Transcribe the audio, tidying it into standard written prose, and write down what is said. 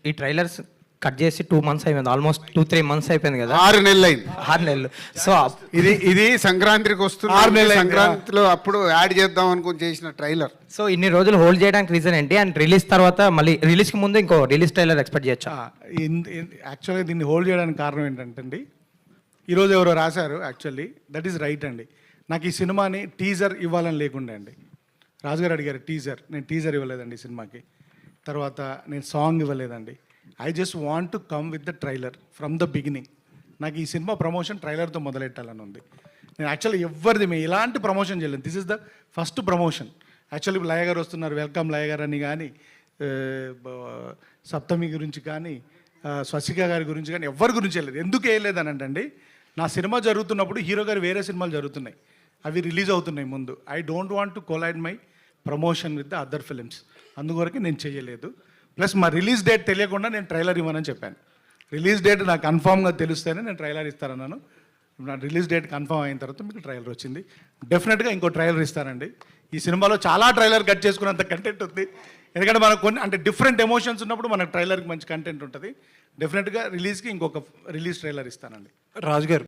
ఈ trailers cut చేసి 2 months అయిపోయింది, ఆల్మోస్ట్ 2-3 months అయిపోయింది కదా. 6 నెలలు అయింది. 6 నెలలు. సో ఇది సంక్రాంతికి వస్తుంది. 6 నెలలు సంక్రాంతిలో అప్పుడు యాడ్ చేద్దాం అనుకుని చేసిన ట్రైలర్. సో ఇన్ని రోజులు హోల్డ్ చేయడానికి రీజన్ ఏంటి, అండ్ రిలీజ్ తర్వాత మళ్ళీ రిలీజ్కి ముందు ఇంకో రిలీజ్ ట్రైలర్ ఎక్స్పెక్ట్ చేయొచ్చా? యాక్చువల్గా దీన్ని హోల్డ్ చేయడానికి కారణం ఏంటంటే అండి, ఈరోజు ఎవరో రాశారు, యాక్చువల్లీ దట్ ఈస్ రైట్ అండి. నాకు ఈ సినిమాని టీజర్ ఇవ్వాలని లేకుండే అండి. రాజుగారు అడిగారు టీజర్, నేను టీజర్ ఇవ్వలేదండి ఈ సినిమాకి. తర్వాత నేను సాంగ్ ఇవ్వలేదండి. I just want to come with the trailer from the beginning. నాకు ఈ సినిమా ప్రమోషన్ ట్రైలర్తో మొదలెట్టాలని ఉంది. నేను యాక్చువల్లీ ఎవరిది మేము ఎలాంటి ప్రమోషన్ చేయలేదు. This is the first promotion. Actually Laya garu వస్తున్నారు, వెల్కమ్ లయ గారు అని కానీ, సప్తమి గురించి కానీ, స్వసిక గారి గురించి కానీ ఎవరి గురించి వెళ్ళలేదు. ఎందుకు వేయలేదని అంటే, నా సినిమా జరుగుతున్నప్పుడు హీరో గారు వేరే సినిమాలు జరుగుతున్నాయి, అవి రిలీజ్ అవుతున్నాయి ముందు. I don't want to collide my promotion with the other films. అందువరకు నేను చేయలేదు. ప్లస్ మా రిలీజ్ డేట్ తెలియకుండా నేను ట్రైలర్ ఇవ్వనని చెప్పాను. రిలీజ్ డేట్ నాకు కన్ఫామ్గా తెలిస్తేనే నేను ట్రైలర్ ఇస్తానన్నాను. నా రిలీజ్ డేట్ కన్ఫామ్ అయిన తర్వాత మీకు ట్రైలర్ వచ్చింది. డెఫినెట్గా ఇంకో ట్రైలర్ ఇస్తానండి. ఈ సినిమాలో చాలా ట్రైలర్ కట్ చేసుకున్నంత కంటెంట్ ఉంది. ఎందుకంటే మనకు కొన్ని అంటే డిఫరెంట్ ఎమోషన్స్ ఉన్నప్పుడు మనకు ట్రైలర్కి మంచి కంటెంట్ ఉంటుంది. డెఫినెట్గా రిలీజ్కి ఇంకొక రిలీజ్ ట్రైలర్ ఇస్తానండి. రాజు గారు